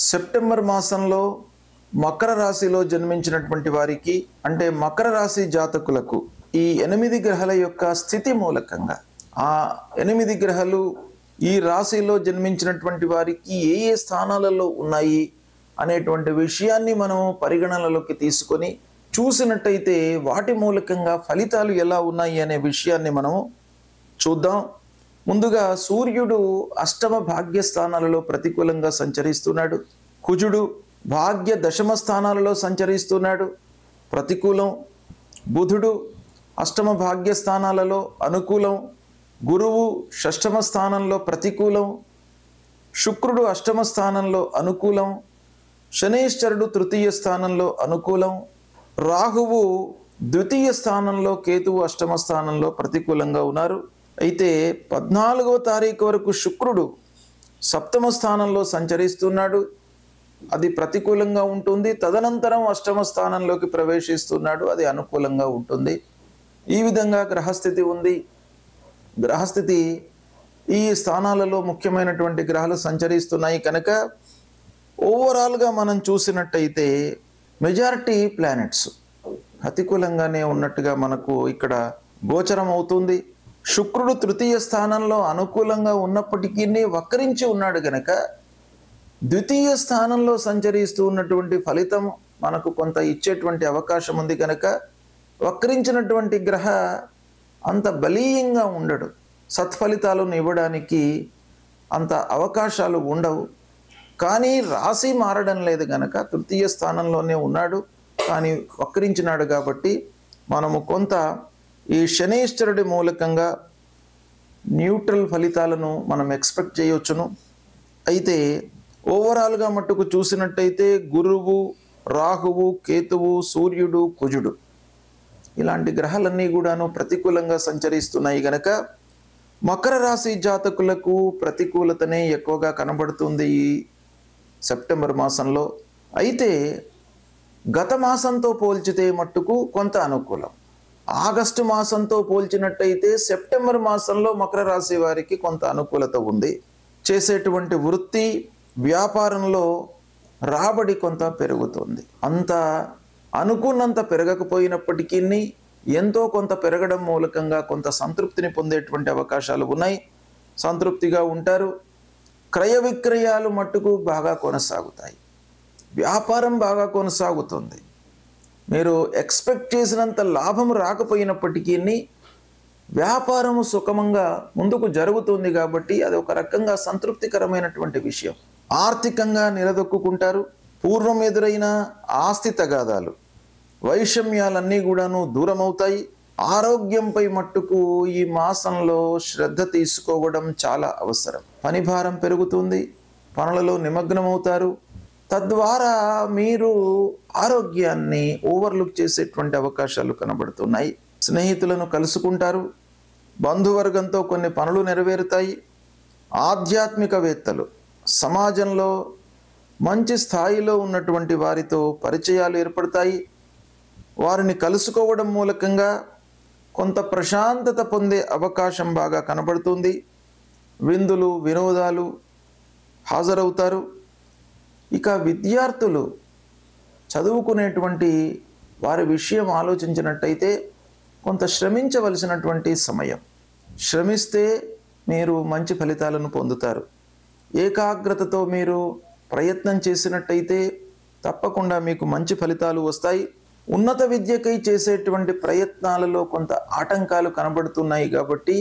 September మాసంలో మకర రాశిలో జన్మించినటువంటి వారికి అంటే మకర రాశి జాతకులకు ఈ 8 గ్రహాల యొక్క స్థితి మూలకంగా ఆ 8 గ్రహాలు ఈ రాశిలో జన్మించినటువంటి వారికి ఏ ఏ స్థానాలలో ఉన్నాయి అనేటువంటి విషయాన్ని మనం పరిగణనలోకి తీసుకొని చూసినట్టయితే వాటి మూలకంగా ఫలితాలు ఎలా ఉన్నాయి అనే విషయాన్ని మనం చూద్దాం. ముందుగా సూర్యుడు అష్టమ భాగ్య స్థానాలలో ప్రతికూలంగా సంచరిస్తున్నాడు. కుజుడు భాగ్య దశమ స్థానాలలో సంచరిస్తున్నాడు, ప్రతికూలం. బుధుడు అష్టమ భాగ్య స్థానాలలో అనుకూలం. గురువు షష్టమ స్థానంలో ప్రతికూలం. శుక్రుడు అష్టమ స్థానంలో అనుకూలం. శనైశ్చరుడు తృతీయ స్థానంలో అనుకూలం. రాహువు ద్వితీయ స్థానంలో, కేతువు అష్టమ స్థానంలో ప్రతికూలంగా ఉన్నారు. అయితే 14వ తారీఖు వరకు శుక్రుడు సప్తమ స్థానంలో సంచరిస్తున్నాడు, అది ప్రతికూలంగా ఉంటుంది. తదనంతరం అష్టమ స్థానంలోకి ప్రవేశిస్తున్నాడు, అది అనుకూలంగా ఉంటుంది. ఈ విధంగా గ్రహస్థితి ఉంది. గ్రహస్థితి ఈ స్థానాలలో ముఖ్యమైనటువంటి గ్రహాలు సంచరిస్తున్నాయి కనుక ఓవరాల్గా మనం చూసినట్టయితే మెజారిటీ ప్లానెట్స్ ప్రతికూలంగానే ఉన్నట్టుగా మనకు ఇక్కడ గోచరం అవుతుంది. శుక్రుడు తృతీయ స్థానంలో అనుకూలంగా ఉన్నప్పటికీ వక్రించి ఉన్నాడు గనక ద్వితీయ స్థానంలో సంచరిస్తూ ఉన్నటువంటి ఫలితం మనకు కొంత ఇచ్చేటువంటి అవకాశం ఉంది కనుక వక్రించినటువంటి గ్రహ అంత బలీయంగా ఉండడు, సత్ఫలితాలను ఇవ్వడానికి అంత అవకాశాలు ఉండవు. కానీ రాశి మారడం లేదు కనుక తృతీయ స్థానంలోనే ఉన్నాడు, కానీ వక్రించినాడు కాబట్టి మనము కొంత ఈ శనైశ్చరుడి మూలకంగా న్యూట్రల్ ఫలితాలను మనం ఎక్స్పెక్ట్ చేయవచ్చును. అయితే ఓవరాల్గా మట్టుకు చూసినట్టయితే గురువు, రాహువు, కేతువు, సూర్యుడు, కుజుడు ఇలాంటి గ్రహాలన్నీ కూడాను ప్రతికూలంగా సంచరిస్తున్నాయి గనక మకర రాశి జాతకులకు ప్రతికూలతనే ఎక్కువగా కనబడుతుంది ఈ సెప్టెంబర్ మాసంలో. అయితే గత మాసంతో పోల్చితే మట్టుకు కొంత అనుకూలం. ఆగస్టు మాసంతో పోల్చినట్టయితే సెప్టెంబర్ మాసంలో మకర రాశి వారికి కొంత అనుకూలత ఉంది. చేసేటువంటి వృత్తి వ్యాపారంలో రాబడి కొంత పెరుగుతుంది. అంత అనుకున్నంత పెరగకపోయినప్పటికీ ఎంతో కొంత పెరగడం మూలకంగా కొంత సంతృప్తిని పొందేటువంటి అవకాశాలు ఉన్నాయి. సంతృప్తిగా ఉంటారు. క్రయ విక్రయాలు మట్టుకు బాగా కొనసాగుతాయి. వ్యాపారం బాగా కొనసాగుతుంది. మీరు ఎక్స్పెక్ట్ చేసినంత లాభం రాకపోయినప్పటికీ వ్యాపారము సుఖమంగా ముందుకు జరుగుతుంది కాబట్టి అది ఒక రకంగా సంతృప్తికరమైనటువంటి విషయం. ఆర్థికంగా నిలదొక్కుంటారు. పూర్వం ఎదురైన ఆస్తి తగాదాలు, వైషమ్యాలన్నీ కూడాను దూరమవుతాయి. ఆరోగ్యంపై మట్టుకు ఈ మాసంలో శ్రద్ధ తీసుకోవడం చాలా అవసరం. పనిభారం పెరుగుతుంది, పనులలో నిమగ్నమవుతారు. తద్వారా మీరు ఆరోగ్యాన్ని ఓవర్లుక్ చేసేటువంటి అవకాశాలు కనబడుతున్నాయి. స్నేహితులను కలుసుకుంటారు, బంధువర్గంతో కొన్ని పనులు నెరవేరుతాయి. ఆధ్యాత్మికవేత్తలు సమాజంలో మంచి స్థాయిలో ఉన్నటువంటి వారితో పరిచయాలు ఏర్పడతాయి. వారిని కలుసుకోవడం మూలకంగా కొంత ప్రశాంతత పొందే అవకాశం బాగా కనబడుతుంది. విందులు, వినోదాలు హాజరవుతారు. ఇక విద్యార్థులు చదువుకునేటువంటి వారి విషయం ఆలోచించినట్టయితే కొంత శ్రమించవలసినటువంటి సమయం. శ్రమిస్తే మీరు మంచి ఫలితాలను పొందుతారు. ఏకాగ్రతతో మీరు ప్రయత్నం చేసినట్టయితే తప్పకుండా మీకు మంచి ఫలితాలు వస్తాయి. ఉన్నత విద్యకై చేసేటువంటి ప్రయత్నాలలో కొంత ఆటంకాలు కనబడుతున్నాయి కాబట్టి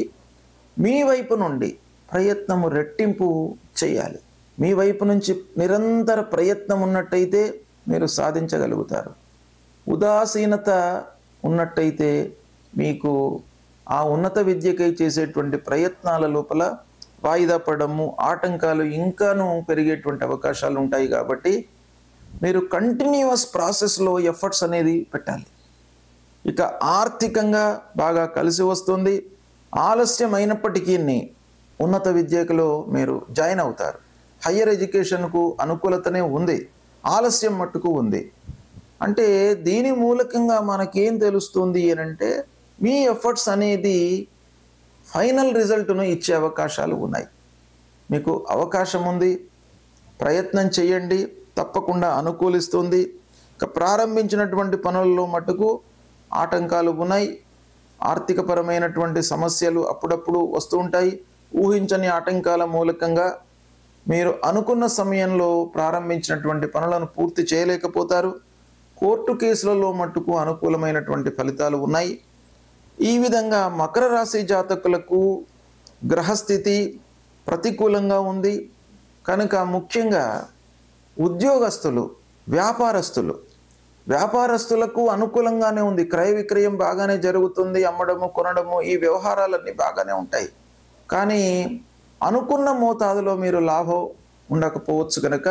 మీ వైపు నుండి ప్రయత్నము రెట్టింపు చేయాలి. మీ వైపు నుంచి నిరంతర ప్రయత్నం ఉన్నట్టయితే మీరు సాధించగలుగుతారు. ఉదాసీనత ఉన్నట్టయితే మీకు ఆ ఉన్నత విద్యకై చేసేటువంటి ప్రయత్నాల లోపల వాయిదా పడము, ఆటంకాలు ఇంకాను పెరిగేటువంటి అవకాశాలు ఉంటాయి. కాబట్టి మీరు కంటిన్యూస్ ప్రాసెస్లో ఎఫర్ట్స్ అనేది పెట్టాలి. ఇక ఆర్థికంగా బాగా కలిసి వస్తుంది. ఆలస్యం అయినప్పటికీ ఉన్నత విద్యలో మీరు జాయిన్ అవుతారు. హయ్యర్ ఎడ్యుకేషన్కు అనుకూలతనే ఉంది, ఆలస్యం మట్టుకు ఉంది. అంటే దీని మూలకంగా మనకేం తెలుస్తుంది అంటే మీ ఎఫర్ట్స్ అనేది ఫైనల్ రిజల్ట్ను ఇచ్చే అవకాశాలు ఉన్నాయి. మీకు అవకాశం ఉంది, ప్రయత్నం చేయండి, తప్పకుండా అనుకూలిస్తుంది. ఇక ప్రారంభించినటువంటి పనుల్లో మటుకు ఆటంకాలు ఉన్నాయి. ఆర్థికపరమైనటువంటి సమస్యలు అప్పుడప్పుడు వస్తూ ఉంటాయి. ఊహించని ఆటంకాల మూలకంగా మీరు అనుకున్న సమయంలో ప్రారంభించినటువంటి పనులను పూర్తి చేయలేకపోతారు. కోర్టు కేసులలో మట్టుకు అనుకూలమైనటువంటి ఫలితాలు ఉన్నాయి. ఈ విధంగా మకర రాశి జాతకులకు గ్రహస్థితి ప్రతికూలంగా ఉంది కనుక ముఖ్యంగా ఉద్యోగస్తులు, వ్యాపారస్తులకు అనుకూలంగానే ఉంది. క్రయ విక్రయం బాగానే జరుగుతుంది. అమ్మడము, కొనడము, ఈ వ్యవహారాలన్నీ బాగానే ఉంటాయి. కానీ అనుకున్న మోతాదులో మీరు లాభం ఉండకపోవచ్చు కనుక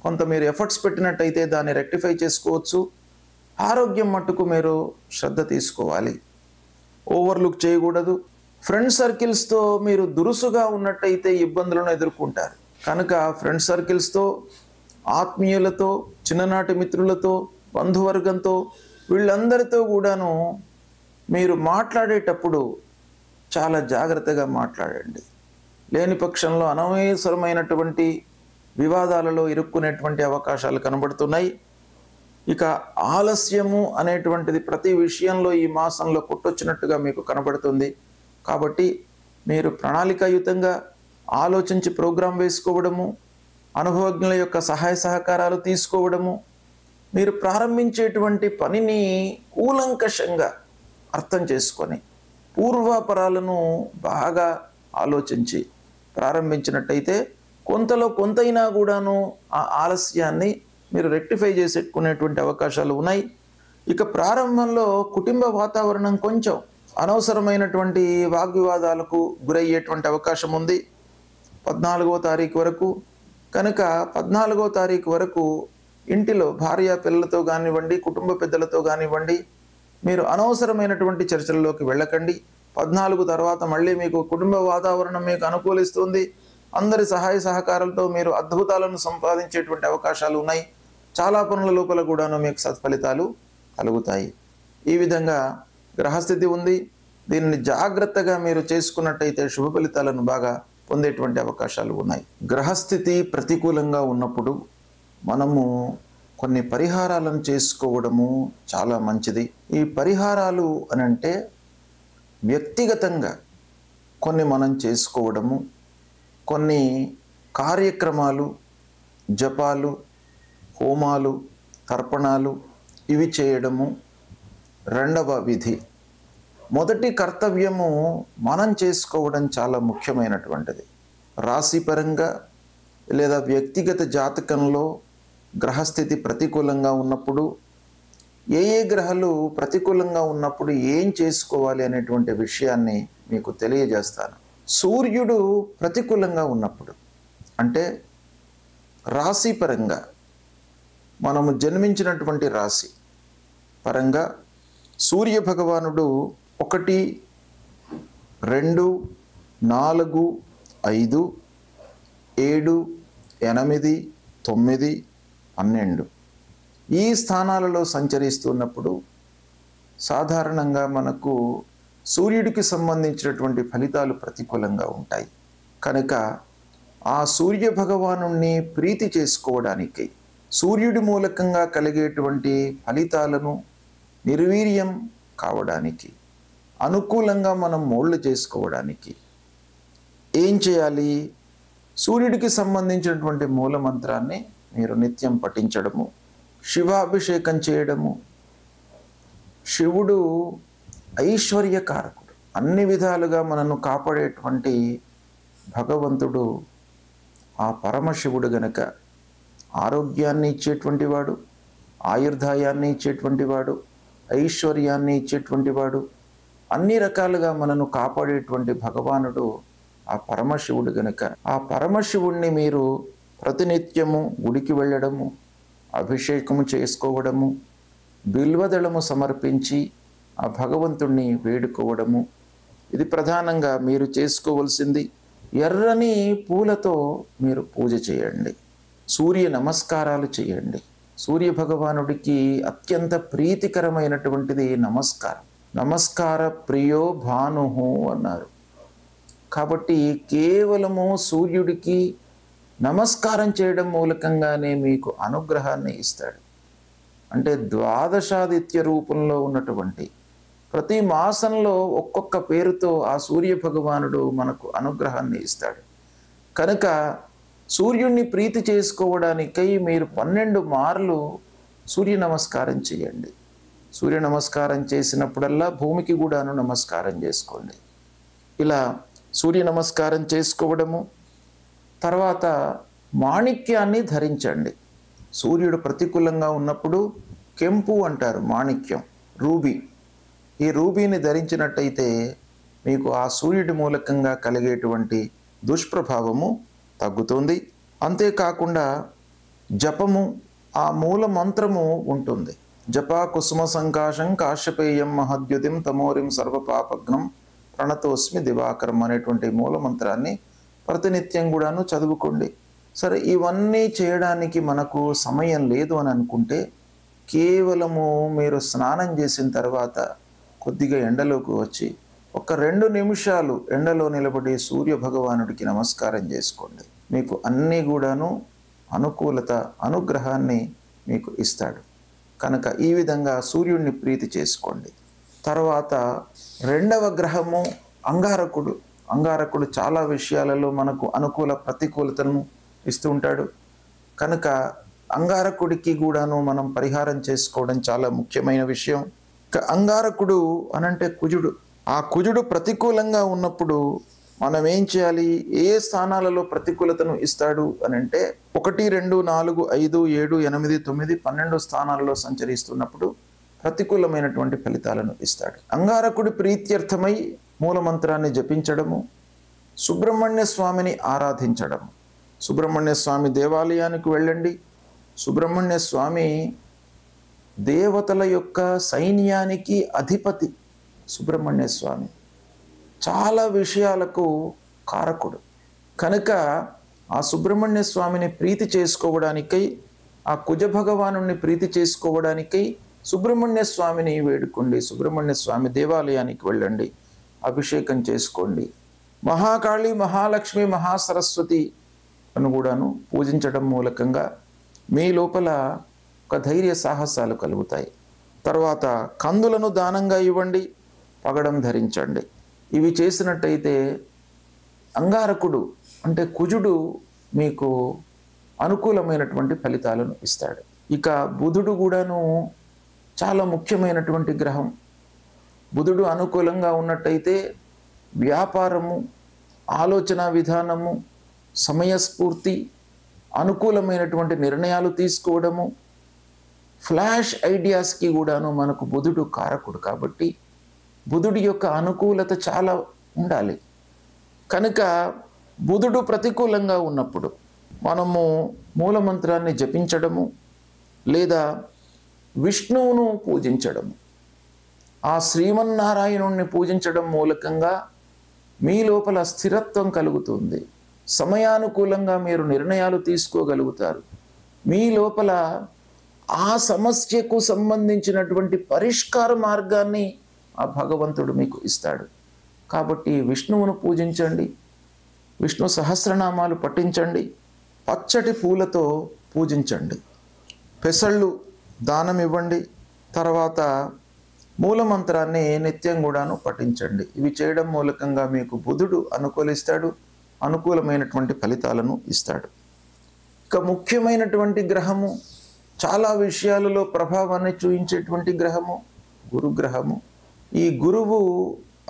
కొంత మీరు ఎఫర్ట్స్ పెట్టినట్టయితే దాన్ని రెక్టిఫై చేసుకోవచ్చు. ఆరోగ్యం మట్టుకు మీరు శ్రద్ధ తీసుకోవాలి, ఓవర్లుక్ చేయకూడదు. ఫ్రెండ్ సర్కిల్స్తో మీరు దురుసుగా ఉన్నట్టయితే ఇబ్బందులను ఎదుర్కొంటారు కనుక ఫ్రెండ్ సర్కిల్స్తో, ఆత్మీయులతో, చిన్ననాటి మిత్రులతో, బంధువర్గంతో, వీళ్ళందరితో కూడాను మీరు మాట్లాడేటప్పుడు చాలా జాగ్రత్తగా మాట్లాడండి. లేని పక్షంలో అనవసరమైనటువంటి వివాదాలలో ఇరుక్కునేటువంటి అవకాశాలు కనబడుతున్నాయి. ఇక ఆలస్యము అనేటువంటిది ప్రతి విషయంలో ఈ మాసంలో కొట్టొచ్చినట్టుగా మీకు కనబడుతుంది. కాబట్టి మీరు ప్రణాళికాయుతంగా ఆలోచించి ప్రోగ్రాం వేసుకోవడము, అనుభవజ్ఞుల యొక్క సహాయ సహకారాలు తీసుకోవడము, మీరు ప్రారంభించేటువంటి పనిని కూలంకషంగా అర్థం చేసుకొని పూర్వాపరాలను బాగా ఆలోచించి ప్రారంభించినట్టయితే కొంతలో కొంతైనా కూడాను ఆ ఆలస్యాన్ని మీరు రెక్టిఫై చేసుకునేటువంటి అవకాశాలు ఉన్నాయి. ఇక ప్రారంభంలో కుటుంబ వాతావరణం కొంచెం అనవసరమైనటువంటి వాగ్వివాదాలకు గురయ్యేటువంటి అవకాశం ఉంది 14వ తారీఖు వరకు. కనుక 14వ తారీఖు వరకు ఇంటిలో భార్య పిల్లలతో కానివ్వండి, కుటుంబ పెద్దలతో కానివ్వండి, మీరు అనవసరమైనటువంటి చర్చల్లోకి వెళ్ళకండి. 14 తర్వాత మళ్ళీ మీకు కుటుంబ వాతావరణం మీకు అనుకూలిస్తుంది. అందరి సహాయ సహకారాలతో మీరు అద్భుతాలను సంపాదించేటువంటి అవకాశాలు ఉన్నాయి. చాలా పనుల లోపల కూడాను మీకు సత్ఫలితాలు కలుగుతాయి. ఈ విధంగా గ్రహస్థితి ఉంది. దీనిని జాగ్రత్తగా మీరు చేసుకున్నట్టయితే శుభ ఫలితాలను బాగా పొందేటువంటి అవకాశాలు ఉన్నాయి. గ్రహస్థితి ప్రతికూలంగా ఉన్నప్పుడు మనము కొన్ని పరిహారాలను చేసుకోవడము చాలా మంచిది. ఈ పరిహారాలు అనంటే వ్యక్తిగతంగా కొన్ని మనం చేసుకోవడము, కొన్ని కార్యక్రమాలు, జపాలు, హోమాలు, తర్పణాలు ఇవి చేయడము రెండవ విధి. మొదటి కర్తవ్యము మనం చేసుకోవడం చాలా ముఖ్యమైనటువంటిది. రాశిపరంగా లేదా వ్యక్తిగత జాతకంలో గ్రహస్థితి ప్రతికూలంగా ఉన్నప్పుడు ఏ గ్రహాలు ప్రతికూలంగా ఉన్నప్పుడు ఏం చేసుకోవాలి అనేటువంటి విషయాన్ని మీకు తెలియజేస్తాను. సూర్యుడు ప్రతికూలంగా ఉన్నప్పుడు అంటే రాశి పరంగా మనము జన్మించినటువంటి రాశి పరంగా సూర్య భగవానుడు 1, 2, 4, 5, 7, 8, 9, 12 ఈ స్థానాలలో సంచరిస్తున్నప్పుడు సాధారణంగా మనకు సూర్యుడికి సంబంధించినటువంటి ఫలితాలు ప్రతికూలంగా ఉంటాయి. కనుక ఆ సూర్య భగవానుణ్ణి ప్రీతి చేసుకోవడానికి, సూర్యుడి మూలకంగా కలిగేటువంటి ఫలితాలను నిర్వీర్యం కావడానికి, అనుకూలంగా మనం మోల్డ్ చేసుకోవడానికి ఏం చేయాలి? సూర్యుడికి సంబంధించినటువంటి మూలమంత్రాన్ని మీరు నిత్యం పఠించడము, శివాభిషేకం చేయడము. శివుడు ఐశ్వర్యకారకుడు, అన్ని విధాలుగా మనను కాపాడేటువంటి భగవంతుడు. ఆ పరమశివుడు గనక ఆరోగ్యాన్ని ఇచ్చేటువంటి వాడు, ఆయుర్దాయాన్ని ఇచ్చేటువంటి వాడు, ఐశ్వర్యాన్ని ఇచ్చేటువంటి వాడు, అన్ని రకాలుగా మనను కాపాడేటువంటి భగవానుడు ఆ పరమశివుడు గనక ఆ పరమశివుణ్ణి మీరు ప్రతినిత్యము గుడికి వెళ్ళడము, అభిషేకము చేసుకోవడము, బిల్వదళము సమర్పించి ఆ భగవంతుణ్ణి వేడుకోవడము, ఇది ప్రధానంగా మీరు చేసుకోవలసింది. ఎర్రని పూలతో మీరు పూజ చేయండి, సూర్య నమస్కారాలు చేయండి. సూర్య భగవానుడికి అత్యంత ప్రీతికరమైనటువంటిది నమస్కారం. నమస్కార ప్రియో భానుహు అన్నారు. కాబట్టి కేవలము సూర్యుడికి నమస్కారం చేయడం మూలకంగానే మీకు అనుగ్రహాన్ని ఇస్తాడు. అంటే ద్వాదశాదిత్య రూపంలో ఉన్నటువంటి ప్రతి మాసంలో ఒక్కొక్క పేరుతో ఆ సూర్య భగవానుడు మనకు అనుగ్రహాన్ని ఇస్తాడు. కనుక సూర్యుడిని ప్రీతి చేసుకోవడానికై మీరు 12 మార్లు సూర్య నమస్కారం చేయండి. సూర్య నమస్కారం చేసినప్పుడల్లా భూమికి కూడాను నమస్కారం చేసుకోండి. ఇలా సూర్య నమస్కారం చేసుకోవడము, తర్వాత మాణిక్యాన్ని ధరించండి. సూర్యుడు ప్రతికూలంగా ఉన్నప్పుడు కెంపు అంటారు, మాణిక్యం, రూబీ. ఈ రూబీని ధరించినట్టయితే మీకు ఆ సూర్యుడి మూలకంగా కలిగేటువంటి దుష్ప్రభావము తగ్గుతుంది. అంతేకాకుండా జపము, ఆ మూల మంత్రము ఉంటుంది. జపా కుసుమ సంకాశం కాశ్యపేయం మహద్యుతిం తమోరిం సర్వపాపగ్నం ప్రణతోస్మి దివాకరం అనేటువంటి మూల మంత్రాన్ని ప్రతినిత్యం కూడాను చదువుకోండి. సరే, ఇవన్నీ చేయడానికి మనకు సమయం లేదు అని అనుకుంటే కేవలము మీరు స్నానం చేసిన తర్వాత కొద్దిగా ఎండలోకి వచ్చి ఒక 2 నిమిషాలు ఎండలో నిలబడి సూర్య భగవానుడికి నమస్కారం చేసుకోండి. మీకు అన్నీ కూడాను అనుకూలత, అనుగ్రహాన్ని మీకు ఇస్తాడు. కనుక ఈ విధంగా సూర్యుడిని ప్రీతి చేసుకోండి. తర్వాత 2వ గ్రహము అంగారకుడు. అంగారకుడు చాలా విషయాలలో మనకు అనుకూల ప్రతికూలతను ఇస్తూ ఉంటాడు. కనుక అంగారకుడికి కూడాను మనం పరిహారం చేసుకోవడం చాలా ముఖ్యమైన విషయం. అంగారకుడు అనంటే కుజుడు. ఆ కుజుడు ప్రతికూలంగా ఉన్నప్పుడు మనం ఏం చేయాలి? ఏ స్థానాలలో ప్రతికూలతను ఇస్తాడు అనంటే 1, 2, 4, 5, 7, 8, 9, 12 స్థానాలలో సంచరిస్తున్నప్పుడు ప్రతికూలమైనటువంటి ఫలితాలను ఇస్తాడు. అంగారకుడి ప్రీత్యర్థమై మూలమంత్రాన్ని జపించడము, సుబ్రహ్మణ్య స్వామిని ఆరాధించడము. సుబ్రహ్మణ్య స్వామి దేవాలయానికి వెళ్ళండి. సుబ్రహ్మణ్య స్వామి దేవతల యొక్క సైన్యానికి అధిపతి. సుబ్రహ్మణ్య స్వామి చాలా విషయాలకు కారకుడు. కనుక ఆ సుబ్రహ్మణ్య స్వామిని ప్రీతి చేసుకోవడానికై, ఆ కుజ భగవానుని ప్రీతి చేసుకోవడానికై సుబ్రహ్మణ్య స్వామిని వేడుకోండి. సుబ్రహ్మణ్య స్వామి దేవాలయానికి వెళ్ళండి, అభిషేకం చేసుకోండి. మహాకాళి, మహాలక్ష్మి, మహాసరస్వతి అని కూడాను పూజించడం మూలకంగా మీ లోపల ఒక ధైర్య సాహసాలు కలుగుతాయి. తర్వాత కందులను దానంగా ఇవ్వండి, పగడం ధరించండి. ఇవి చేసినట్టయితే అంగారకుడు అంటే కుజుడు మీకు అనుకూలమైనటువంటి ఫలితాలను ఇస్తాడు. ఇక బుధుడు కూడాను చాలా ముఖ్యమైనటువంటి గ్రహం. బుధుడు అనుకూలంగా ఉన్నట్టయితే వ్యాపారము, ఆలోచన విధానము, సమయస్ఫూర్తి, అనుకూలమైనటువంటి నిర్ణయాలు తీసుకోవడము, ఫ్లాష్ ఐడియాస్కి కూడాను మనకు బుధుడు కారకుడు. కాబట్టి బుధుడి యొక్క అనుకూలత చాలా ఉండాలి. కనుక బుధుడు ప్రతికూలంగా ఉన్నప్పుడు మనము మూలమంత్రాన్ని జపించడము లేదా విష్ణువును పూజించడము, ఆ శ్రీమన్నారాయణుణ్ణి పూజించడం మూలకంగా మీ లోపల స్థిరత్వం కలుగుతుంది. సమయానుకూలంగా మీరు నిర్ణయాలు తీసుకోగలుగుతారు. మీ లోపల ఆ సమస్యకు సంబంధించినటువంటి పరిష్కార మార్గాన్ని ఆ భగవంతుడు మీకు ఇస్తాడు. కాబట్టి విష్ణువును పూజించండి, విష్ణు సహస్రనామాలు పఠించండి, పచ్చటి పూలతో పూజించండి, పెసళ్ళు దానం ఇవ్వండి. తర్వాత మూలమంత్రాన్ని నిత్యం కూడాను పఠించండి. ఇవి చేయడం మూలకంగా మీకు బుధుడు అనుకూలిస్తాడు, అనుకూలమైనటువంటి ఫలితాలను ఇస్తాడు. ఇక ముఖ్యమైనటువంటి గ్రహము, చాలా విషయాలలో ప్రభావాన్ని చూపించేటువంటి గ్రహము గురుగ్రహము. ఈ గురువు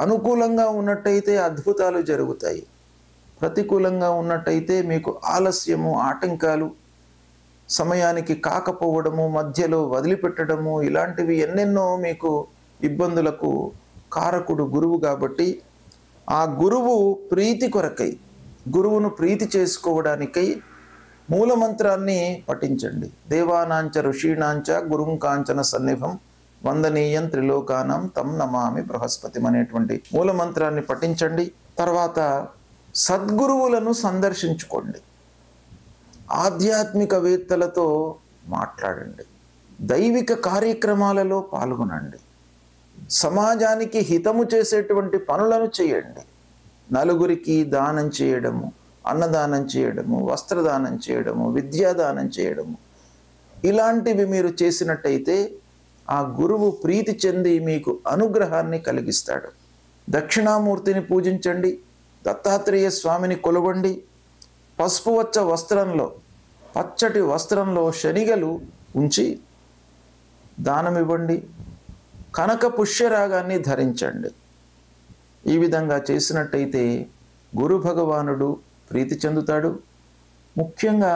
అనుకూలంగా ఉన్నట్టయితే అద్భుతాలు జరుగుతాయి, ప్రతికూలంగా ఉన్నట్టయితే మీకు ఆలస్యము, ఆటంకాలు, సమయానికి కాకపోవడము, మధ్యలో వదిలిపెట్టడము, ఇలాంటివి ఎన్నెన్నో మీకు ఇబ్బందులకు కారకుడు గురువు. కాబట్టి ఆ గురువు ప్రీతి కొరకై, గురువును ప్రీతి చేసుకోవడానికై మూలమంత్రాన్ని పఠించండి. దేవానాంచ ఋషీణాంచ గురుం కాంచన సన్నిభం వందనీయం త్రిలోకానం తం నమామి బృహస్పతిం అనేటువంటి మూలమంత్రాన్ని పఠించండి. తర్వాత సద్గురువులను సందర్శించుకోండి, ఆధ్యాత్మికవేత్తలతో మాట్లాడండి, దైవిక కార్యక్రమాలలో పాల్గొనండి, సమాజానికి హితము చేసేటువంటి పనులను చేయండి. నలుగురికి దానం చేయడము, అన్నదానం చేయడము, వస్త్రదానం చేయడము, విద్యాదానం చేయడము, ఇలాంటివి మీరు చేసినట్టయితే ఆ గురువు ప్రీతి చెంది మీకు అనుగ్రహాన్ని కలిగిస్తాడు. దక్షిణామూర్తిని పూజించండి, దత్తాత్రేయ స్వామిని కొలవండి, పసుపువచ్చ వస్త్రంలో, పచ్చటి వస్త్రంలో శనిగలు ఉంచి దానమివ్వండి, కనక పుష్యరాగాన్ని ధరించండి. ఈ విధంగా చేసినట్టయితే గురు భగవానుడు ప్రీతి చెందుతాడు. ముఖ్యంగా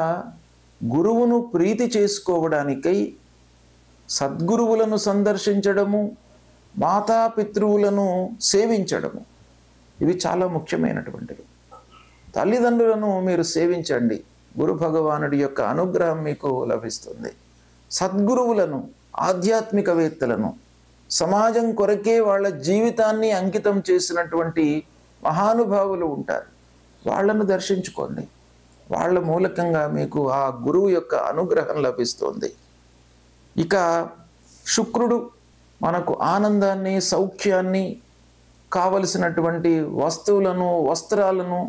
గురువును ప్రీతి చేసుకోవడానికై సద్గురువులను సందర్శించడము, మాతాపితృవులను సేవించడము, ఇవి చాలా ముఖ్యమైనటువంటివి. తల్లిదండ్రులను మీరు సేవించండి, గురు భగవానుడి యొక్క అనుగ్రహం మీకు లభిస్తుంది. సద్గురువులను, ఆధ్యాత్మికవేత్తలను, సమాజం కొరకే వాళ్ళ జీవితాన్ని అంకితం చేసినటువంటి మహానుభావులు ఉంటారు, వాళ్ళను దర్శించుకోండి. వాళ్ళ మూలకంగా మీకు ఆ గురువు యొక్క అనుగ్రహం లభిస్తుంది. ఇక శుక్రుడు మనకు ఆనందాన్ని, సౌఖ్యాన్ని, కావలసినటువంటి వస్తువులను, వస్త్రాలను,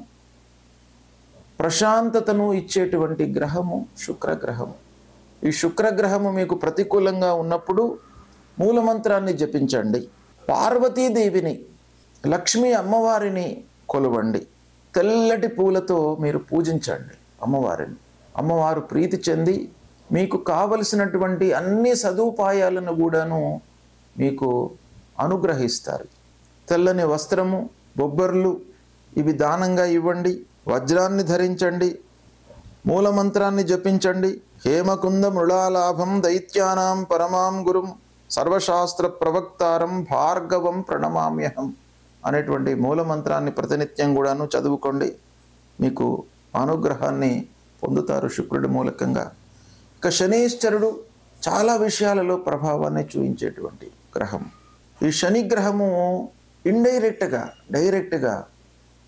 ప్రశాంతతను ఇచ్చేటువంటి గ్రహము శుక్రగ్రహము. ఈ శుక్రగ్రహము మీకు ప్రతికూలంగా ఉన్నప్పుడు మూలమంత్రాన్ని జపించండి. పార్వతీదేవిని, లక్ష్మీ అమ్మవారిని కొలవండి. తెల్లటి పూలతో మీరు పూజించండి అమ్మవారిని. అమ్మవారు ప్రీతి చెంది మీకు కావలసినటువంటి అన్ని సదుపాయాలను కూడాను మీకు అనుగ్రహిస్తారు. తెల్లని వస్త్రము, బొబ్బర్లు ఇవి దానంగా ఇవ్వండి. వజ్రాన్ని ధరించండి, మూలమంత్రాన్ని జపించండి. హేమకుంద మృళాలాభం దైత్యానాం పరమాం గురుం సర్వశాస్త్ర ప్రవక్తారం భార్గవం ప్రణమామ్యహం అనేటువంటి మూలమంత్రాన్ని ప్రతినిత్యం కూడాను చదువుకోండి. మీకు అనుగ్రహాన్ని పొందుతారు శుక్రుడి మూలకంగా. ఇక శనీశ్వరుడు చాలా విషయాలలో ప్రభావాన్ని చూపించేటువంటి గ్రహం. ఈ శని గ్రహము డైరెక్ట్గా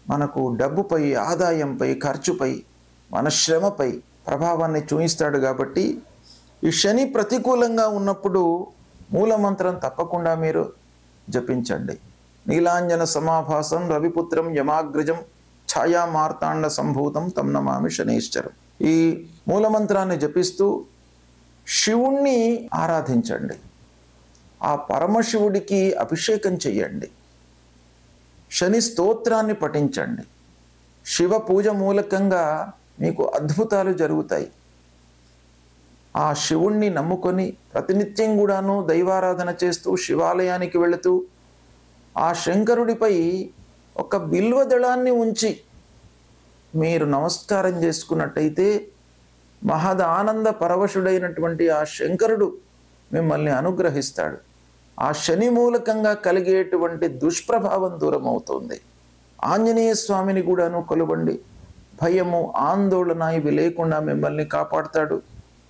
మనకు డబ్బుపై, ఆదాయంపై, ఖర్చుపై, మన శ్రమపై ప్రభావాన్ని చూపిస్తాడు. కాబట్టి ఈ శని ప్రతికూలంగా ఉన్నప్పుడు మూలమంత్రం తప్పకుండా మీరు జపించండి. నీలాంజన సమాభాసం రవిపుత్రం యమాగ్రజం ఛాయా మార్తాండ సంభూతం తం నమామి శనీశ్వరం. ఈ మూలమంత్రాన్ని జపిస్తూ శివుణ్ణి ఆరాధించండి. ఆ పరమశివుడికి అభిషేకం చెయ్యండి. శని స్తోత్రాన్ని పఠించండి. శివ పూజ మూలకంగా మీకు అద్భుతాలు జరుగుతాయి. ఆ శివుణ్ణి నమ్ముకొని ప్రతినిత్యం కూడాను దైవారాధన చేస్తూ శివాలయానికి వెళుతూ ఆ శంకరుడిపై ఒక బిల్వదళాన్ని ఉంచి మీరు నమస్కారం చేసుకున్నట్టయితే మహద్ ఆనంద పరవశుడైనటువంటి ఆ శంకరుడు మిమ్మల్ని అనుగ్రహిస్తాడు. ఆ శని మూలకంగా కలిగేటువంటి దుష్ప్రభావం దూరం అవుతుంది. ఆంజనేయ స్వామిని కూడాను కొలవండి. భయము, ఆందోళన ఇవి లేకుండా మిమ్మల్ని కాపాడుతాడు.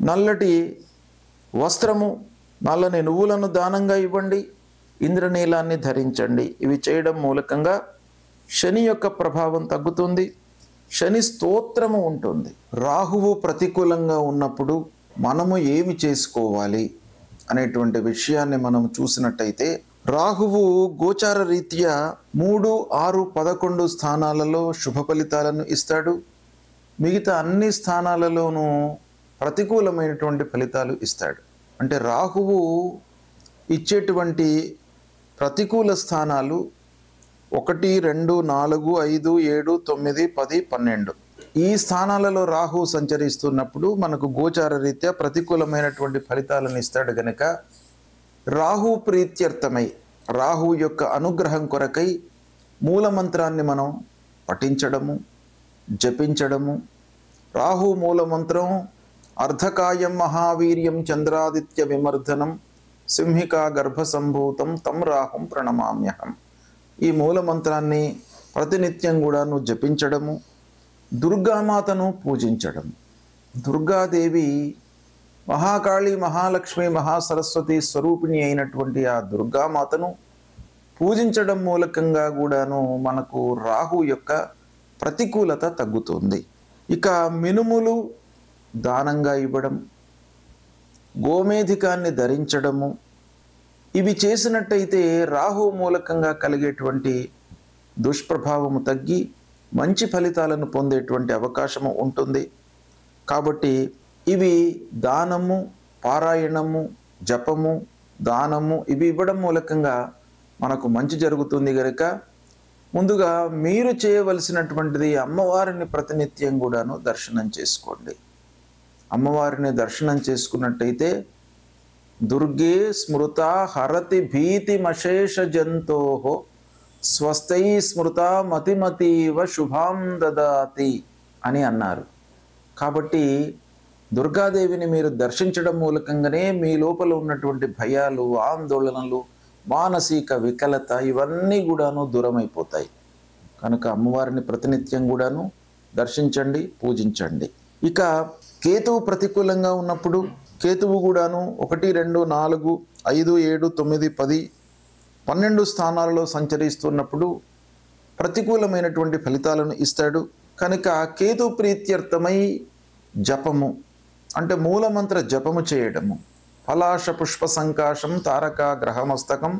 నల్లటి వస్త్రము, నల్లని నువ్వులను దానంగా ఇవ్వండి. ఇంద్రనీలాన్ని ధరించండి. ఇవి చేయడం మూలకంగా శని యొక్క ప్రభావం తగ్గుతుంది. శని స్తోత్రము ఉంటుంది. రాహువు ప్రతికూలంగా ఉన్నప్పుడు మనము ఏమి చేసుకోవాలి అనేటువంటి విషయాన్ని మనం చూసినట్టయితే, రాహువు గోచార రీత్యా 3, 6, 11 స్థానాలలో శుభ ఫలితాలను ఇస్తాడు. మిగతా అన్ని స్థానాలలోనూ ప్రతికూలమైనటువంటి ఫలితాలు ఇస్తాడు. అంటే రాహువు ఇచ్చేటువంటి ప్రతికూల స్థానాలు 1, 2, 4, 5, 7, 9, 10, 12 ఈ స్థానాలలో రాహు సంచరిస్తున్నప్పుడు మనకు గోచార రీత్యా ప్రతికూలమైనటువంటి ఫలితాలను ఇస్తాడు. గనక రాహు ప్రీత్యర్థమై, రాహు యొక్క అనుగ్రహం కొరకై మూలమంత్రాన్ని మనం పఠించడము, జపించడము. రాహు మూలమంత్రం అర్ధకాయం మహావీర్యం చంద్రాదిత్య విమర్ధనం సింహికా గర్భసంభూతం తం రాహుం ప్రణమామ్యహం. ఈ మూలమంత్రాన్ని ప్రతినిత్యం కూడాను జపించడము, దుర్గామాతను పూజించడం. దుర్గాదేవి మహాకాళి, మహాలక్ష్మి, మహాసరస్వతి స్వరూపిణి అయినటువంటి ఆ దుర్గామాతను పూజించడం మూలకంగా కూడాను మనకు రాహు యొక్క ప్రతికూలత తగ్గుతుంది. ఇక మినుములు దానంగా ఇవ్వడం, గోమేధికాన్ని ధరించడము, ఇవి చేసినట్టయితే రాహు మూలకంగా కలిగేటువంటి దుష్ప్రభావము తగ్గి మంచి ఫలితాలను పొందేటువంటి అవకాశము ఉంటుంది. కాబట్టి ఇవి దానము, పారాయణము, జపము, దానము ఇవి ఇవ్వడం మూలకంగా మనకు మంచి జరుగుతుంది కనుక ముందుగా మీరు చేయవలసినటువంటిది అమ్మవారిని ప్రతినిత్యం కూడాను దర్శనం చేసుకోండి. అమ్మవారిని దర్శనం చేసుకున్నట్టయితే దుర్గే స్మృత హరతి భీతిమశేష జంతోహో స్వస్థై స్మృత మతిమతీవ శుభాం దదాతి అని అన్నారు. కాబట్టి దుర్గాదేవిని మీరు దర్శించడం మూలకంగానే మీ లోపల ఉన్నటువంటి భయాలు, ఆందోళనలు, మానసిక వికలత ఇవన్నీ కూడాను దూరమైపోతాయి. కనుక అమ్మవారిని ప్రతినిత్యం కూడాను దర్శించండి, పూజించండి. ఇక కేతువు ప్రతికూలంగా ఉన్నప్పుడు కేతువు కూడాను 1, 2, 4, 5, 7, 9, 10, 12 స్థానాలలో సంచరిస్తున్నప్పుడు ప్రతికూలమైనటువంటి ఫలితాలను ఇస్తాడు. కనుక కేతు ప్రీత్యర్థమై జపము అంటే మూలమంత్ర జపము చేయడము, పలాశ పుష్ప సంకాశం తారక గ్రహమస్తకం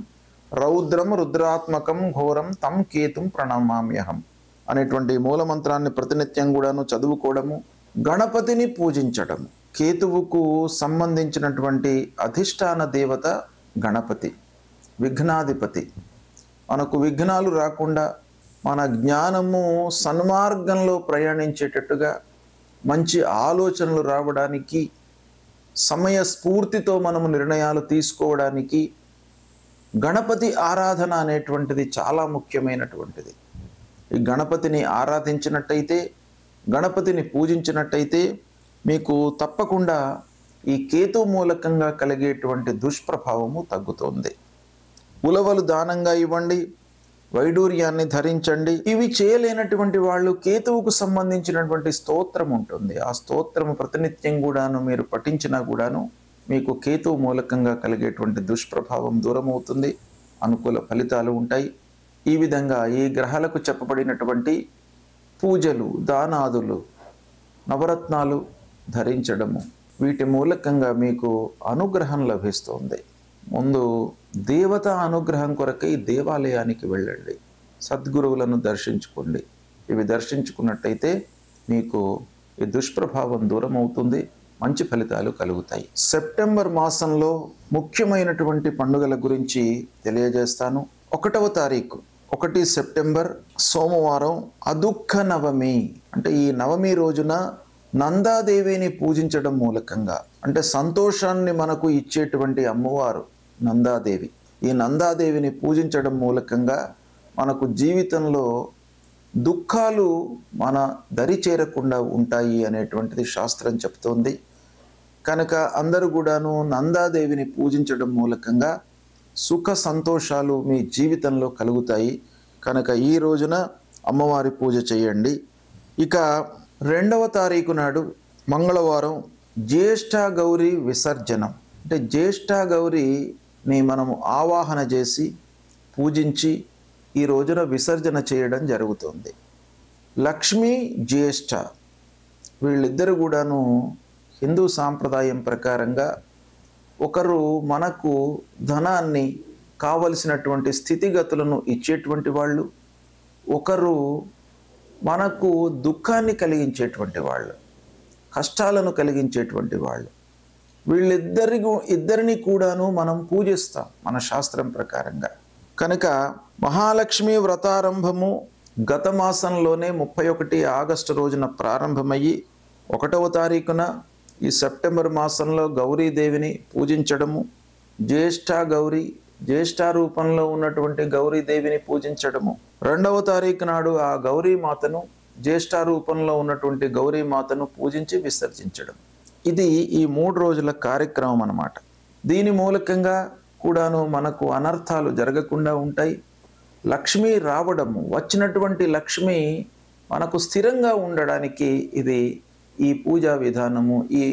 రౌద్రం రుద్రాత్మకం ఘోరం తం కేతుం ప్రణమామ్యహం అనేటువంటి మూలమంత్రాన్ని ప్రతినిత్యం కూడాను చదువుకోవడము, గణపతిని పూజించడము. కేతువుకు సంబంధించినటువంటి అధిష్టాన దేవత గణపతి, విఘ్నాధిపతి. మనకు విఘ్నాలు రాకుండా మన జ్ఞానము సన్మార్గంలో ప్రయాణించేటట్టుగా మంచి ఆలోచనలు రావడానికి, సమయ స్ఫూర్తితో మనము నిర్ణయాలు తీసుకోవడానికి గణపతి ఆరాధన అనేటువంటిది చాలా ముఖ్యమైనటువంటిది. ఈ గణపతిని ఆరాధించినట్టయితే, గణపతిని పూజించినట్టయితే మీకు తప్పకుండా ఈ కేతు మూలకంగా కలిగేటువంటి దుష్ప్రభావము తగ్గుతుంది. ఉలవలు దానంగా ఇవ్వండి, వైడూర్యాన్ని ధరించండి. ఇవి చేయలేనటువంటి వాళ్ళు కేతువుకు సంబంధించినటువంటి స్తోత్రం ఉంటుంది. ఆ స్తోత్రము ప్రతినిత్యం కూడాను మీరు పఠించినా కూడాను మీకు కేతువు మూలకంగా కలిగేటువంటి దుష్ప్రభావం దూరమవుతుంది, అనుకూల ఫలితాలు ఉంటాయి. ఈ విధంగా ఈ గ్రహాలకు చెప్పబడినటువంటి పూజలు, దానాదులు, నవరత్నాలు ధరించడము వీటి మూలకంగా మీకు అనుగ్రహం లభిస్తుంది. ముందు దేవతా అనుగ్రహం కొరకై దేవాలయానికి వెళ్ళండి, సద్గురువులను దర్శించుకోండి. ఇవి దర్శించుకున్నట్టయితే మీకు ఈ దుష్ప్రభావం దూరం అవుతుంది, మంచి ఫలితాలు కలుగుతాయి. సెప్టెంబర్ మాసంలో ముఖ్యమైనటువంటి పండుగల గురించి తెలియజేస్తాను. 1వ తారీఖు 1 సెప్టెంబర్ సోమవారం అదుఃఖ నవమి. అంటే ఈ నవమి రోజున నందాదేవిని పూజించడం మూలకంగా, అంటే సంతోషాన్ని మనకు ఇచ్చేటువంటి అమ్మవారు నందాదేవి. ఈ నందాదేవిని పూజించడం మూలకంగా మనకు జీవితంలో దుఃఖాలు మన దరి చేరకుండా ఉంటాయి అనేటువంటిది శాస్త్రం చెప్తోంది. కనుక అందరూ కూడాను నందాదేవిని పూజించడం మూలకంగా సుఖ సంతోషాలు మీ జీవితంలో కలుగుతాయి. కనుక ఈ రోజున అమ్మవారి పూజ చేయండి. ఇక 2వ తారీఖు నాడు మంగళవారం జ్యేష్ఠ గౌరీ విసర్జనం. అంటే జ్యేష్ఠ గౌరీని మనము ఆవాహన చేసి పూజించి ఈ రోజున విసర్జన చేయడం జరుగుతుంది. లక్ష్మీ జ్యేష్ఠ వీళ్ళిద్దరు కూడాను హిందూ సాంప్రదాయం ప్రకారంగా ఒకరు మనకు ధనాన్ని, కావలసినటువంటి స్థితిగతులను ఇచ్చేటువంటి వాళ్ళు, ఒకరు మనకు దుఃఖాన్ని కలిగించేటువంటి వాళ్ళు, కష్టాలను కలిగించేటువంటి వాళ్ళు. ఇద్దరిని కూడాను మనం పూజిస్తాం మన శాస్త్రం ప్రకారంగా. కనుక మహాలక్ష్మి వ్రతారంభము గత మాసంలోనే 31 ఆగస్టు రోజున ప్రారంభమయ్యి 1వ తారీఖున ఈ సెప్టెంబర్ మాసంలో గౌరీదేవిని పూజించడము, జ్యేష్ఠ గౌరీ, జ్యేష్ఠ రూపంలో ఉన్నటువంటి గౌరీదేవిని పూజించడము, 2వ తారీఖు నాడు ఆ గౌరీమాతను, జ్యేష్ఠ రూపంలో ఉన్నటువంటి గౌరీమాతను పూజించి విసర్జించడం. ఇది ఈ 3 రోజుల కార్యక్రమం అన్నమాట. దీని మూలకంగా కూడాను మనకు అనర్థాలు జరగకుండా ఉంటాయి. లక్ష్మి రావడము, వచ్చినటువంటి లక్ష్మి మనకు స్థిరంగా ఉండడానికి ఇది ఈ పూజా విధానము, ఈ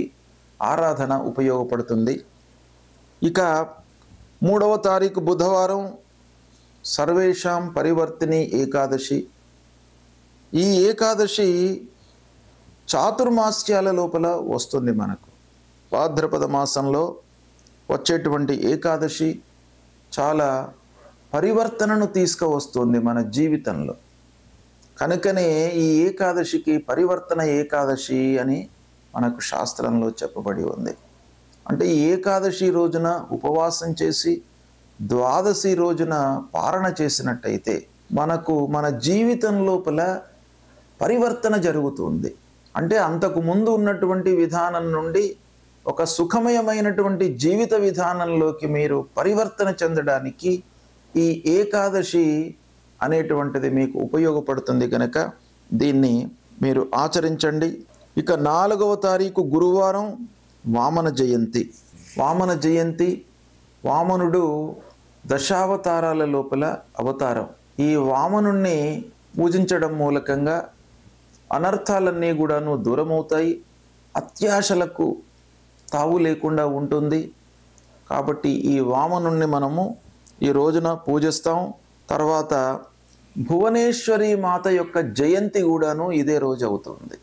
ఆరాధన ఉపయోగపడుతుంది. ఇక 3వ తారీఖు బుధవారం సర్వేషాం పరివర్తిని ఏకాదశి. ఈ ఏకాదశి చాతుర్మాస్యాల లోపల వస్తుంది. మనకు భాద్రపద మాసంలో వచ్చేటువంటి ఏకాదశి చాలా పరివర్తనను తీసుకువస్తుంది మన జీవితంలో. కనుకనే ఈ ఏకాదశికి పరివర్తన ఏకాదశి అని మనకు శాస్త్రంలో చెప్పబడి ఉంది. అంటే ఈ ఏకాదశి రోజున ఉపవాసం చేసి ద్వాదశి రోజున పారణ చేసినట్టయితే మనకు మన జీవితం లోపల పరివర్తన జరుగుతుంది. అంటే అంతకు ముందు ఉన్నటువంటి విధానం నుండి ఒక సుఖమయమైనటువంటి జీవిత విధానంలోకి మీరు పరివర్తన చెందడానికి ఈ ఏకాదశి అనేటువంటిది మీకు ఉపయోగపడుతుంది. కనుక దీన్ని మీరు ఆచరించండి. ఇక 4వ తారీఖు గురువారం వామన జయంతి. వామన జయంతి, వామనుడు దశావతారాల లోపల అవతారం. ఈ వామనుణ్ణి పూజించడం మూలకంగా అనర్థాలన్నీ కూడాను దూరమవుతాయి, అత్యాశలకు తావు లేకుండా ఉంటుంది. కాబట్టి ఈ వామనుణ్ణి మనము ఈ రోజున పూజిస్తాం. తర్వాత భువనేశ్వరి మాత యొక్క జయంతి కూడాను ఇదే రోజు అవుతుంది.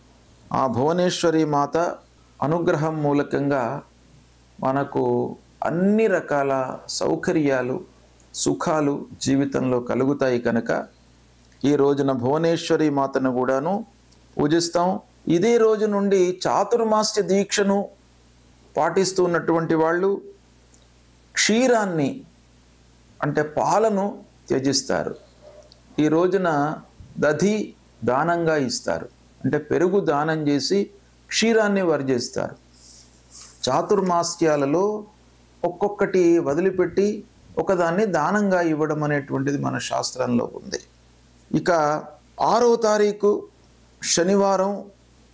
ఆ భువనేశ్వరి మాత అనుగ్రహం మూలకంగా మనకు అన్ని రకాల సౌకర్యాలు, సుఖాలు జీవితంలో కలుగుతాయి. కనుక ఈ రోజున భువనేశ్వరి మాతను కూడాను పూజిస్తాం. ఇదే రోజు నుండి చాతుర్మాస్య దీక్షను పాటిస్తున్నటువంటి వాళ్ళు క్షీరాన్ని అంటే పాలను త్యజిస్తారు. ఈ రోజున దధి దానంగా ఇస్తారు, అంటే పెరుగు దానం చేసి క్షీరాన్ని వర్జిస్తారు. చాతుర్మాస్యాలలో ఒక్కొక్కటి వదిలిపెట్టి ఒకదాన్ని దానంగా ఇవ్వడం అనేటువంటిది మన శాస్త్రంలో ఉంది. ఇక 6వ తారీఖు శనివారం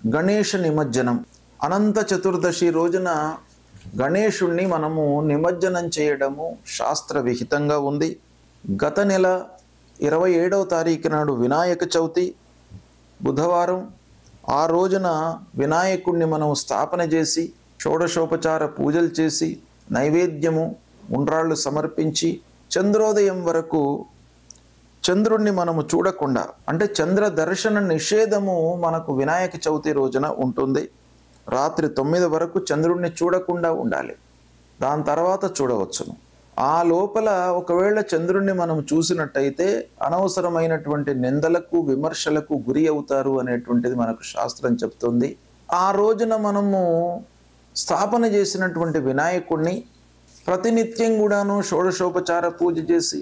గణేష నిమజ్జనం. అనంత చతుర్దశి రోజున గణేశుణ్ణి మనము నిమజ్జనం చేయడము శాస్త్ర విహితంగా ఉంది. గత నెల 27వ తారీఖు నాడు వినాయక చవితి బుధవారం. ఆ రోజున వినాయకుణ్ణి మనం స్థాపన చేసి షోడశోపచార పూజలు చేసి నైవేద్యము ఉండ్రాళ్ళు సమర్పించి చంద్రోదయం వరకు చంద్రుణ్ణి మనము చూడకుండా, అంటే చంద్ర దర్శన నిషేధము మనకు వినాయక చవితి రోజున ఉంటుంది. రాత్రి 9 వరకు చంద్రుణ్ణి చూడకుండా ఉండాలి, దాని తర్వాత చూడవచ్చును. ఆ లోపల ఒకవేళ చంద్రుణ్ణి మనం చూసినట్టయితే అనవసరమైనటువంటి నిందలకు విమర్శలకు గురి అవుతారు అనేటువంటిది మనకు శాస్త్రం చెప్తుంది. ఆ రోజున మనము స్థాపన చేసినటువంటి వినాయకుడిని ప్రతినిత్యం కూడాను షోడశోపచార పూజ చేసి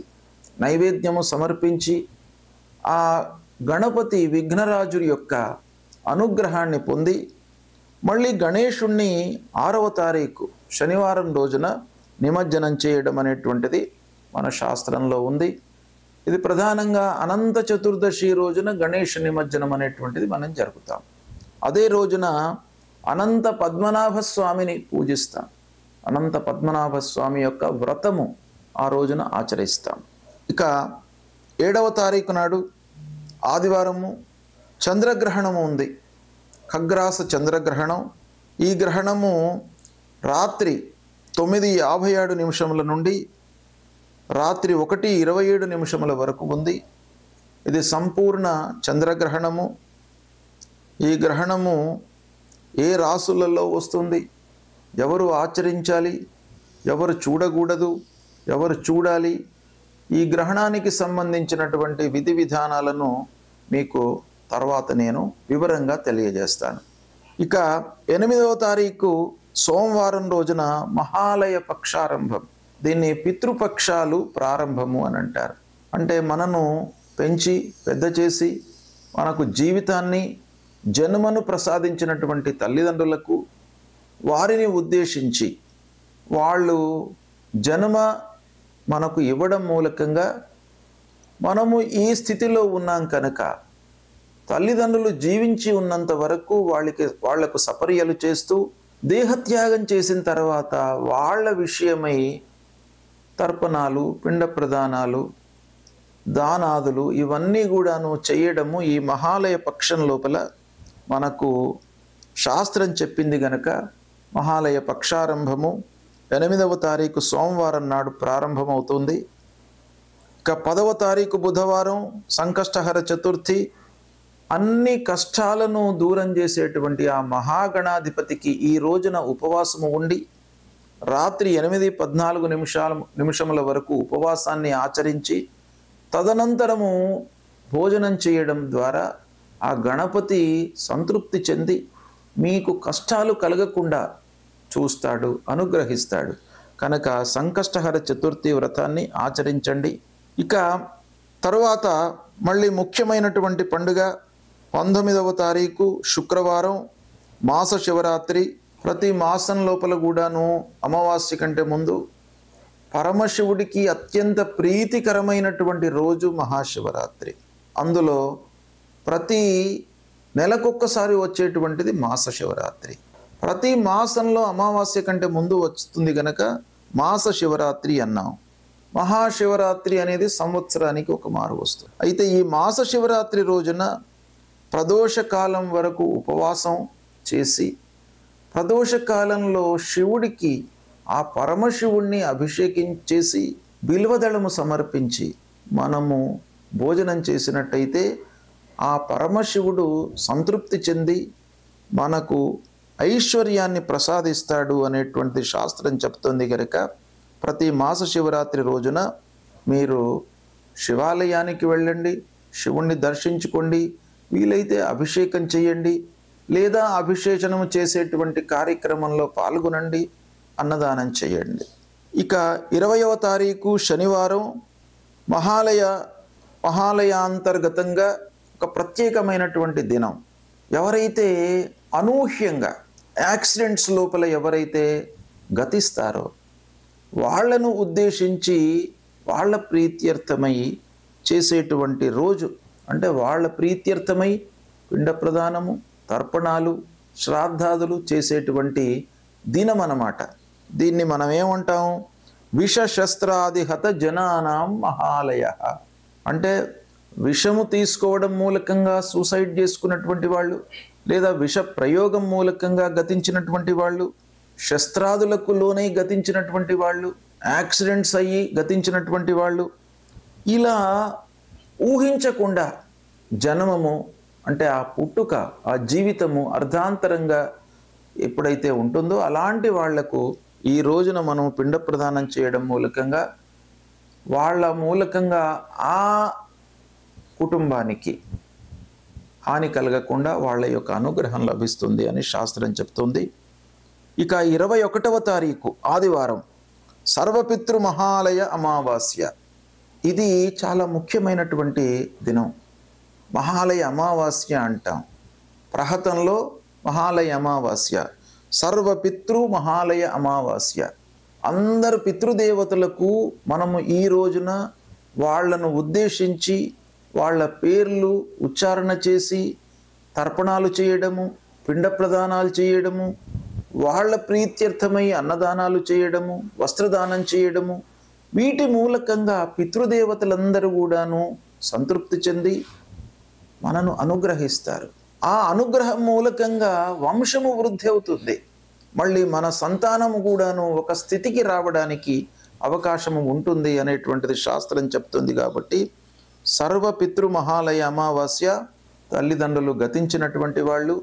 నైవేద్యము సమర్పించి ఆ గణపతి విఘ్నరాజు యొక్క అనుగ్రహాన్ని పొంది మళ్ళీ గణేశుణ్ణి 6వ తారీఖు శనివారం రోజున నిమజ్జనం చేయడం అనేటువంటిది మన శాస్త్రంలో ఉంది. ఇది ప్రధానంగా అనంత చతుర్దశి రోజున గణేష నిమజ్జనం అనేటువంటిది మనం జరుపుతాం. అదే రోజున అనంత పద్మనాభ స్వామిని పూజిస్తాం. అనంత పద్మనాభ స్వామి యొక్క వ్రతము ఆ రోజున ఆచరిస్తాం. ఇక 7వ తారీఖు నాడు ఆదివారము చంద్రగ్రహణము ఉంది. ఖగ్రాస చంద్రగ్రహణం. ఈ గ్రహణము రాత్రి 9:57 నుండి రాత్రి 1:27 వరకు ఉంది. ఇది సంపూర్ణ చంద్రగ్రహణము. ఈ గ్రహణము ఏ రాసులలో వస్తుంది, ఎవరు ఆచరించాలి, ఎవరు చూడకూడదు, ఎవరు చూడాలి, ఈ గ్రహణానికి సంబంధించినటువంటి విధి విధానాలను మీకు తర్వాత నేను వివరంగా తెలియజేస్తాను. ఇక 8వ తారీఖు సోమవారం రోజున మహాలయ పక్షారంభం. దీన్ని పితృపక్షాలు ప్రారంభము అని అంటారు. అంటే మనను పెంచి పెద్ద చేసి మనకు జీవితాన్ని జన్మను ప్రసాదించినటువంటి తల్లిదండ్రులకు వారిని ఉద్దేశించి వాళ్ళు జన్మ మనకు ఇవ్వడం మూలకంగా మనము ఈ స్థితిలో ఉన్నాం. కనుక తల్లిదండ్రులు జీవించి ఉన్నంత వరకు వాళ్లకు సపర్యలు చేస్తూ దేహత్యాగం చేసిన తర్వాత వాళ్ళ విషయమై తర్పణాలు, పిండ ప్రదానాలు, దానాదులు ఇవన్నీ కూడాను చేయడము ఈ మహాలయ పక్షం లోపల మనకు శాస్త్రం చెప్పింది. గనక మహాలయ పక్షారంభము 8వ తారీఖు సోమవారం నాడు ప్రారంభమవుతుంది. ఇక 10వ తారీఖు బుధవారం సంకష్టహర చతుర్థి. అన్ని కష్టాలను దూరం చేసేటువంటి ఆ మహాగణాధిపతికి ఈ రోజున ఉపవాసము ఉండి రాత్రి 8:14 నిమిషముల వరకు ఉపవాసాన్ని ఆచరించి తదనంతరము భోజనం చేయడం ద్వారా ఆ గణపతి సంతృప్తి చెంది మీకు కష్టాలు కలగకుండా చూస్తాడు, అనుగ్రహిస్తాడు. కనుక సంకష్టహర చతుర్థి వ్రతాన్ని ఆచరించండి. ఇక తరువాత మళ్ళీ ముఖ్యమైనటువంటి పండుగ 19వ తారీఖు శుక్రవారం మాస శివరాత్రి. ప్రతి మాసం లోపల కూడాను అమావాస్య కంటే ముందు పరమశివుడికి అత్యంత ప్రీతికరమైనటువంటి రోజు మహాశివరాత్రి. అందులో ప్రతి నెలకొక్కసారి వచ్చేటువంటిది మాస శివరాత్రి. ప్రతి మాసంలో అమావాస్య కంటే ముందు వస్తుంది గనక మాస శివరాత్రి అన్నాం. మహాశివరాత్రి అనేది సంవత్సరానికి ఒక మారు వస్తుంది. అయితే ఈ మాస శివరాత్రి రోజున ప్రదోషకాలం వరకు ఉపవాసం చేసి ప్రదోషకాలంలో శివుడికి ఆ పరమశివుణ్ణి అభిషేకించేసి బిల్వదళము సమర్పించి మనము భోజనం చేసినట్టయితే ఆ పరమశివుడు సంతృప్తి చెంది మనకు ఐశ్వర్యాన్ని ప్రసాదిస్తాడు అనేటువంటి శాస్త్రం చెప్తుంది కనుక ప్రతి మాస శివరాత్రి రోజున మీరు శివాలయానికి వెళ్ళండి, శివుణ్ణి దర్శించుకోండి, వీలైతే అభిషేకం చేయండి, లేదా అభిషేచనం చేసేటువంటి కార్యక్రమంలో పాల్గొనండి, అన్నదానం చేయండి. ఇక 20వ తారీఖు శనివారం మహాలయాంతర్గతంగా ఒక ప్రత్యేకమైనటువంటి దినం. ఎవరైతే అనూహ్యంగా యాక్సిడెంట్స్ లోపల ఎవరైతే గతిస్తారో వాళ్లను ఉద్దేశించి వాళ్ళ ప్రీత్యర్థమై చేసేటువంటి రోజు. అంటే వాళ్ళ ప్రీత్యర్థమై పిండ ప్రదానము, తర్పణాలు, శ్రాద్ధాదులు చేసేటువంటి దినం అన్నమాట. దీన్ని మనం ఏమంటాం? విషశస్త్రాదిహత జనానాం మహాలయ. అంటే విషము తీసుకోవడం మూలకంగా సూసైడ్ చేసుకున్నటువంటి వాళ్ళు, లేదా విష ప్రయోగం మూలకంగా గతించినటువంటి వాళ్ళు, శస్త్రాదులకు లోనై గతించినటువంటి వాళ్ళు, యాక్సిడెంట్స్ అయ్యి గతించినటువంటి వాళ్ళు, ఇలా ఊహించకుండా జన్మము అంటే ఆ పుట్టుక, ఆ జీవితము అర్ధాంతరంగా ఎప్పుడైతే ఉంటుందో అలాంటి వాళ్లకు ఈ రోజున మనం పిండ ప్రదానం చేయడం మూలకంగా వాళ్ళ మూలకంగా ఆ కుటుంబానికి హాని కలగకుండా వాళ్ళ యొక్క అనుగ్రహం లభిస్తుంది అని శాస్త్రం చెప్తుంది. ఇక 21వ తారీఖు ఆదివారం సర్వపితృ మహాలయ అమావాస్య. ఇది చాలా ముఖ్యమైనటువంటి దినం. మహాలయ అమావాస్య అంటాం. ప్రహతంలో మహాలయ అమావాస్య, సర్వపితృ మహాలయ అమావాస్య. అందరు పితృదేవతలకు మనము ఈ రోజున వాళ్లను ఉద్దేశించి వాళ్ళ పేర్లు ఉచ్చారణ చేసి తర్పణాలు చేయడము, పిండ ప్రదానాలు చేయడము, వాళ్ళ ప్రీత్యర్థమై అన్నదానాలు చేయడము, వస్త్రదానం చేయడము, వీటి మూలకంగా పితృదేవతలందరూ కూడాను సంతృప్తి చెంది మనను అనుగ్రహిస్తారు. ఆ అనుగ్రహం మూలకంగా వంశము వృద్ధి అవుతుంది. మళ్ళీ మన సంతానము కూడాను ఒక స్థితికి రావడానికి అవకాశము ఉంటుంది అనేటువంటిది శాస్త్రం చెప్తుంది. కాబట్టి సర్వపితృ మహాలయ అమావాస్య తల్లిదండ్రులు గతించినటువంటి వాళ్ళు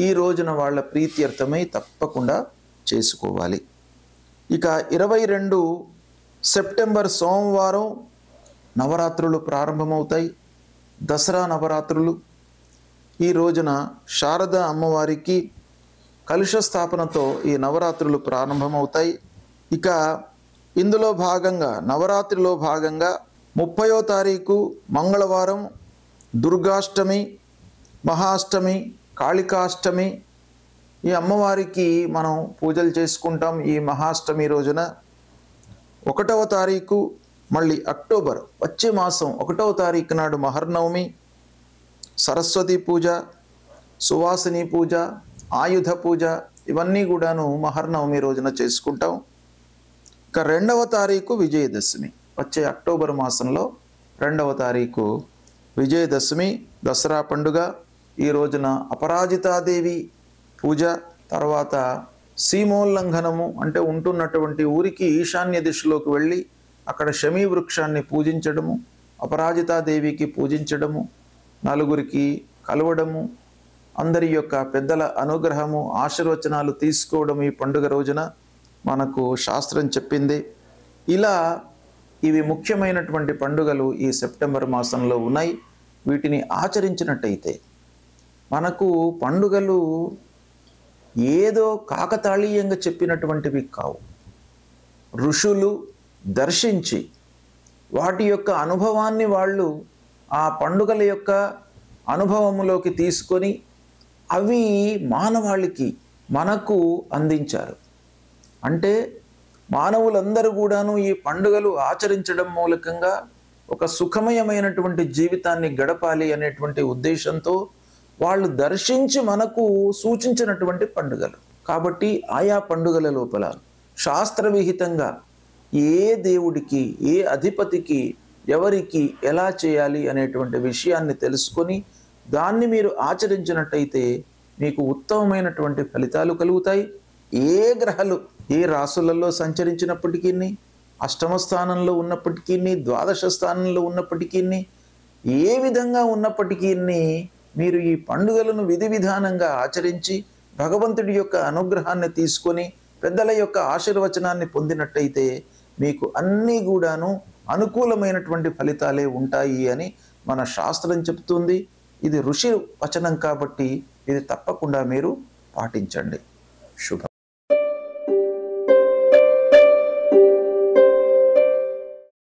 ఈ రోజున వాళ్ళ ప్రీత్యర్థమై తప్పకుండా చేసుకోవాలి. ఇక 22 సెప్టెంబర్ సోమవారం నవరాత్రులు ప్రారంభమవుతాయి. దసరా నవరాత్రులు. ఈ రోజున శారదా అమ్మవారికి కలుష స్థాపనతో ఈ నవరాత్రులు ప్రారంభమవుతాయి. ఇక ఇందులో భాగంగా నవరాత్రిలో భాగంగా 30వ తారీఖు మంగళవారం దుర్గాష్టమి, మహాష్టమి, కాళికాష్టమి ఈ అమ్మవారికి మనం పూజలు చేసుకుంటాం. ఈ మహాష్టమి రోజున 1వ తారీఖు మళ్ళీ అక్టోబర్ వచ్చే మాసం 1వ తారీఖు నాడు మహర్నవమి, సరస్వతి పూజ, సువాసిని పూజ, ఆయుధ పూజ ఇవన్నీ కూడాను మహర్నవమి రోజున చేసుకుంటాం. ఇక 2వ తారీఖు విజయదశమి. వచ్చే అక్టోబర్ మాసంలో 2వ తారీఖు విజయదశమి దసరా పండుగ. ఈ రోజున అపరాజితాదేవి పూజ, తర్వాత సీమోల్లంఘనము అంటే ఉంటున్నటువంటి ఊరికి ఈశాన్య దిశలోకి వెళ్ళి అక్కడ శమీ వృక్షాన్ని పూజించడము, అపరాజితాదేవికి పూజించడము, నలుగురికి కలవడము, అందరి యొక్క పెద్దల అనుగ్రహము ఆశీర్వచనాలు తీసుకోవడం ఈ పండుగ రోజున మనకు శాస్త్రం చెప్పింది. ఇలా ఇవి ముఖ్యమైనటువంటి పండుగలు ఈ సెప్టెంబర్ మాసంలో ఉన్నాయి. వీటిని ఆచరించినట్టయితే మనకు పండుగలు ఏదో కాకతాళీయంగా చెప్పినటువంటివి కావు. ఋషులు దర్శించి వాటి యొక్క అనుభవాన్ని వాళ్ళు ఆ పండుగల యొక్క అనుభవములోకి తీసుకొని అవి మానవాళికి మనకు అందించారు. అంటే మానవులందరూ కూడాను ఈ పండుగలు ఆచరించడం మూలకంగా ఒక సుఖమయమైనటువంటి జీవితాన్ని గడపాలి అనేటువంటి ఉద్దేశంతో వాళ్ళు దర్శించి మనకు సూచించినటువంటి పండుగలు. కాబట్టి ఆయా పండుగల లోపల శాస్త్రవిహితంగా ఏ దేవుడికి, ఏ అధిపతికి, ఎవరికి ఎలా చేయాలి అనేటువంటి విషయాన్ని తెలుసుకొని దాన్ని మీరు ఆచరించినట్టయితే మీకు ఉత్తమమైనటువంటి ఫలితాలు కలుగుతాయి. ఏ గ్రహాలు ఏ రాసులలో సంచరించినప్పటికీ, అష్టమ స్థానంలో ఉన్నప్పటికీ, ద్వాదశ స్థానంలో ఉన్నప్పటికీ, ఏ విధంగా ఉన్నప్పటికీ మీరు ఈ పండుగలను విధి విధానంగా ఆచరించి భగవంతుడి యొక్క అనుగ్రహాన్ని తీసుకొని పెద్దల యొక్క ఆశీర్వచనాన్ని పొందినట్టయితే మీకు అన్నీ కూడాను అనుకూలమైనటువంటి ఫలితాలే ఉంటాయి అని మన శాస్త్రం చెప్తుంది. ఇది ఋషి వచనం కాబట్టి ఇది తప్పకుండా మీరు పాటించండి. శుభం.